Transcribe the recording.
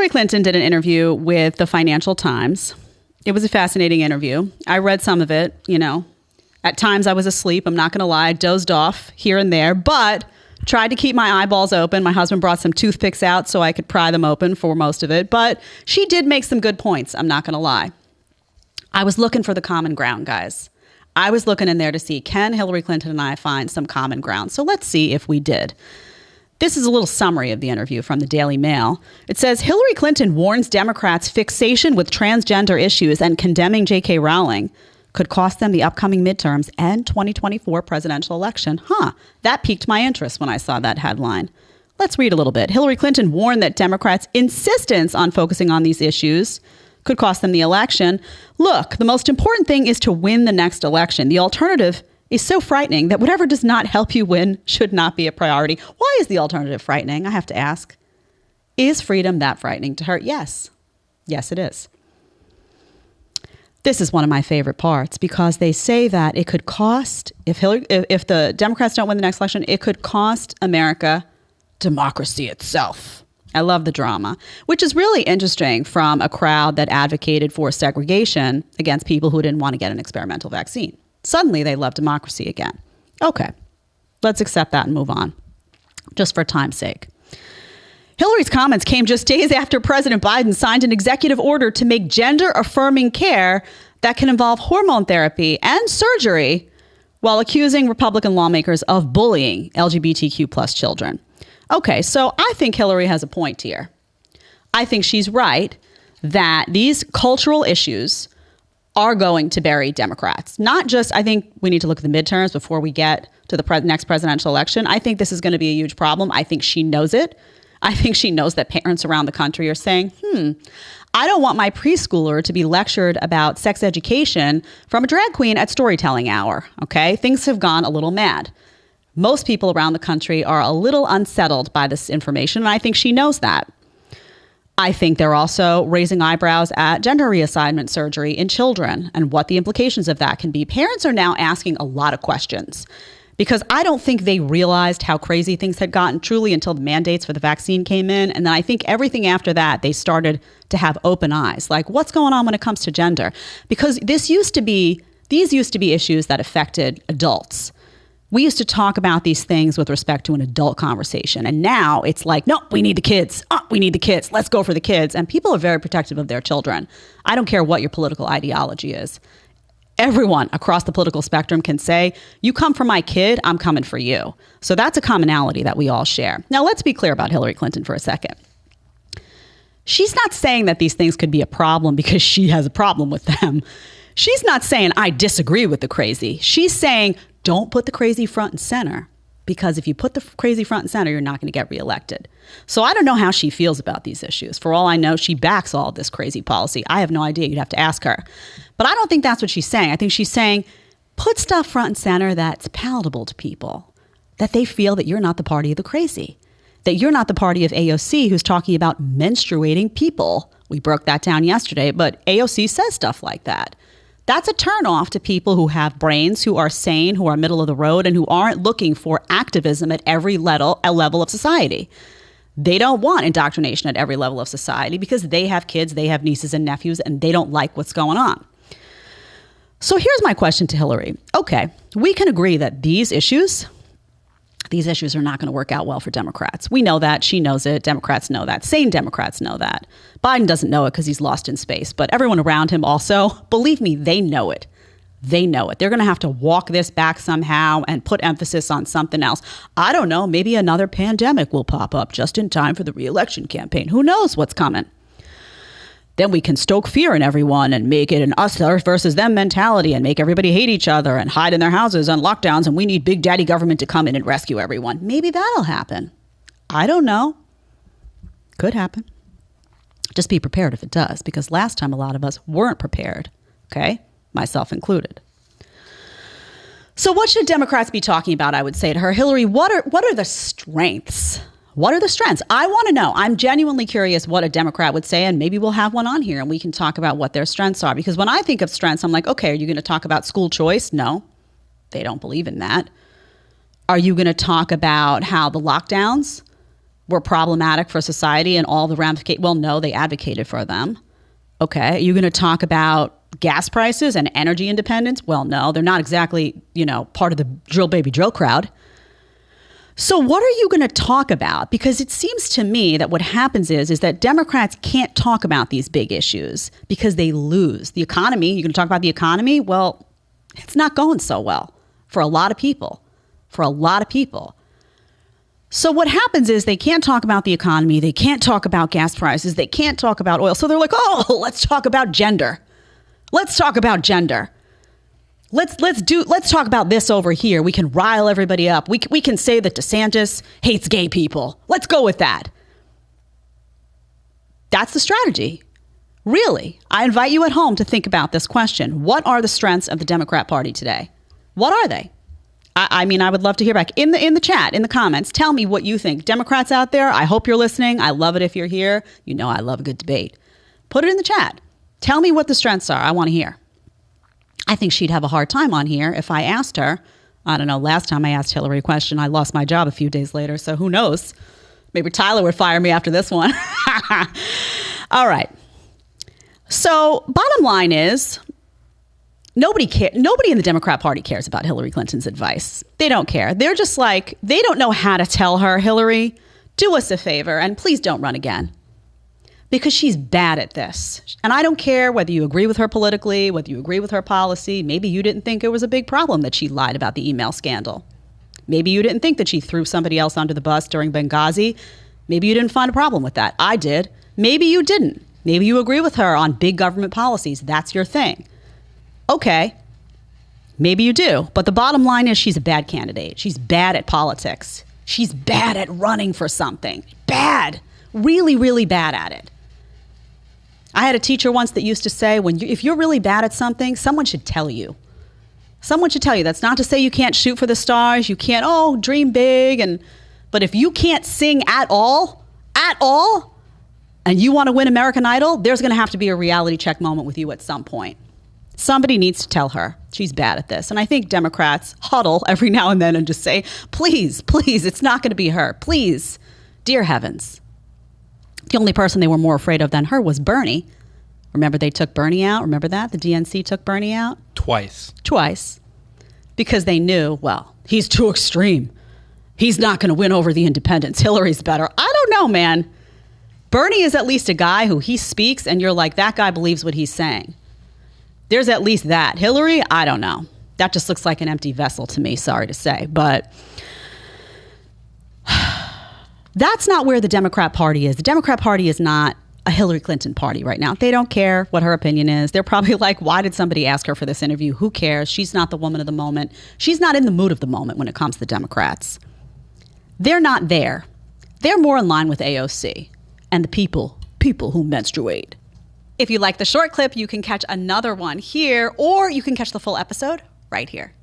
Hillary Clinton did an interview with the Financial Times. It was a fascinating interview. I read some of it, At times I was asleep. I'm not going to lie. Dozed off here and there, but tried to keep my eyeballs open. My husband brought some toothpicks out so I could pry them open for most of it. But she did make some good points. I'm not going to lie. I was looking for the common ground, guys. I was looking in there to see, can Hillary Clinton and I find some common ground? So let's see if we did. This is a little summary of the interview from the Daily Mail. It says, Hillary Clinton warns Democrats' fixation with transgender issues and condemning J.K. Rowling could cost them the upcoming midterms and 2024 presidential election. That piqued my interest when I saw that headline. Let's read a little bit. Hillary Clinton warned that Democrats' insistence on focusing on these issues could cost them the election. Look, the most important thing is to win the next election. The alternative is so frightening that whatever does not help you win should not be a priority. Why is the alternative frightening? I have to ask. Is freedom that frightening to her? Yes. Yes, it is. This is one of my favorite parts because they say that it could cost, if the Democrats don't win the next election, it could cost America democracy itself. I love the drama, which is really interesting from a crowd that advocated for segregation against people who didn't want to get an experimental vaccine. Suddenly they love democracy again. Okay, let's accept that and move on, just for time's sake. Hillary's comments came just days after President Biden signed an executive order to make gender-affirming care that can involve hormone therapy and surgery while accusing Republican lawmakers of bullying LGBTQ plus children. Okay, so I think Hillary has a point here. I think she's right that these cultural issues are going to bury Democrats. Not just, I think we need to look at the midterms before we get to the next presidential election. I think this is going to be a huge problem. I think she knows it. I think she knows that parents around the country are saying, I don't want my preschooler to be lectured about sex education from a drag queen at storytelling hour. Okay, things have gone a little mad. Most people around the country are a little unsettled by this information, and I think she knows that. I think they're also raising eyebrows at gender reassignment surgery in children and what the implications of that can be. Parents are now asking a lot of questions because I don't think they realized how crazy things had gotten truly until the mandates for the vaccine came in. And then I think everything after that, they started to have open eyes, like what's going on when it comes to gender? Because these used to be issues that affected adults. We used to talk about these things with respect to an adult conversation. And now it's like, no, we need the kids. We need the kids. Let's go for the kids. And people are very protective of their children. I don't care what your political ideology is. Everyone across the political spectrum can say, you come for my kid, I'm coming for you. So that's a commonality that we all share. Now, let's be clear about Hillary Clinton for a second. She's not saying that these things could be a problem because she has a problem with them. She's not saying, I disagree with the crazy. She's saying, don't put the crazy front and center, because if you put the crazy front and center, you're not going to get reelected. So I don't know how she feels about these issues. For all I know, she backs all this crazy policy. I have no idea. You'd have to ask her. But I don't think that's what she's saying. I think she's saying, put stuff front and center that's palatable to people, that they feel that you're not the party of the crazy, that you're not the party of AOC who's talking about menstruating people. We broke that down yesterday, but AOC says stuff like that. That's a turnoff to people who have brains, who are sane, who are middle of the road, and who aren't looking for activism at every level of society. They don't want indoctrination at every level of society because they have kids, they have nieces and nephews, and they don't like what's going on. So here's my question to Hillary. Okay, we can agree that these issues are not going to work out well for Democrats. We know that. She knows it. Democrats know that. Sane Democrats know that. Biden doesn't know it because he's lost in space. But everyone around him also, believe me, they know it. They know it. They're going to have to walk this back somehow and put emphasis on something else. I don't know. Maybe another pandemic will pop up just in time for the re-election campaign. Who knows what's coming? Then we can stoke fear in everyone and make it an us versus them mentality and make everybody hate each other and hide in their houses on lockdowns. And we need big daddy government to come in and rescue everyone. Maybe that'll happen. I don't know. Could happen. Just be prepared if it does, because last time a lot of us weren't prepared. Okay? Myself included. So what should Democrats be talking about? I would say to her, Hillary, what are the strengths? What are the strengths? I want to know. I'm genuinely curious what a Democrat would say, and maybe we'll have one on here and we can talk about what their strengths are. Because when I think of strengths, I'm like, okay, are you going to talk about school choice? No, they don't believe in that. Are you going to talk about how the lockdowns were problematic for society and all the ramifications. Well, no, they advocated for them. Okay. Are you going to talk about gas prices and energy independence? Well, no, they're not exactly, part of the drill baby drill crowd. So what are you going to talk about? Because it seems to me that what happens is that Democrats can't talk about these big issues because they lose. The economy, you're going to talk about the economy? Well, it's not going so well for a lot of people. So what happens is they can't talk about the economy. They can't talk about gas prices. They can't talk about oil. So they're like, oh, let's talk about gender. Let's talk about gender. Let's talk about this over here. We can rile everybody up. We can say that DeSantis hates gay people. Let's go with that. That's the strategy. Really. I invite you at home to think about this question. What are the strengths of the Democrat Party today? What are they? I mean, I would love to hear back in the chat, in the comments. Tell me what you think. Democrats out there, I hope you're listening. I love it if you're here. You know I love a good debate. Put it in the chat. Tell me what the strengths are. I want to hear. I think she'd have a hard time on here if I asked her. I don't know. Last time I asked Hillary a question, I lost my job a few days later. So who knows? Maybe Tyler would fire me after this one. All right. So bottom line is nobody in the Democrat Party cares about Hillary Clinton's advice. They don't care. They're just like, they don't know how to tell her, Hillary, do us a favor and please don't run again. Because she's bad at this. And I don't care whether you agree with her politically, whether you agree with her policy. Maybe you didn't think it was a big problem that she lied about the email scandal. Maybe you didn't think that she threw somebody else under the bus during Benghazi. Maybe you didn't find a problem with that. I did. Maybe you didn't. Maybe you agree with her on big government policies. That's your thing. Okay. Maybe you do. But the bottom line is she's a bad candidate. She's bad at politics. She's bad at running for something. Bad. Really, really bad at it. I had a teacher once that used to say, if you're really bad at something, someone should tell you. Someone should tell you. That's not to say you can't shoot for the stars. You can't, dream big. But if you can't sing at all, and you want to win American Idol, there's going to have to be a reality check moment with you at some point. Somebody needs to tell her she's bad at this. And I think Democrats huddle every now and then and just say, please, it's not going to be her. Please, dear heavens. The only person they were more afraid of than her was Bernie. Remember they took Bernie out? Remember that? The DNC took Bernie out? Twice. Because they knew, well, he's too extreme. He's not going to win over the independents. Hillary's better. I don't know, man. Bernie is at least a guy who he speaks and you're like, that guy believes what he's saying. There's at least that. Hillary, I don't know. That just looks like an empty vessel to me, sorry to say. But that's not where the Democrat Party is. The Democrat Party is not a Hillary Clinton party right now. They don't care what her opinion is. They're probably like, why did somebody ask her for this interview? Who cares? She's not the woman of the moment. She's not in the mood of the moment when it comes to the Democrats. They're not there. They're more in line with AOC and the people who menstruate. If you like the short clip, you can catch another one here, or you can catch the full episode right here.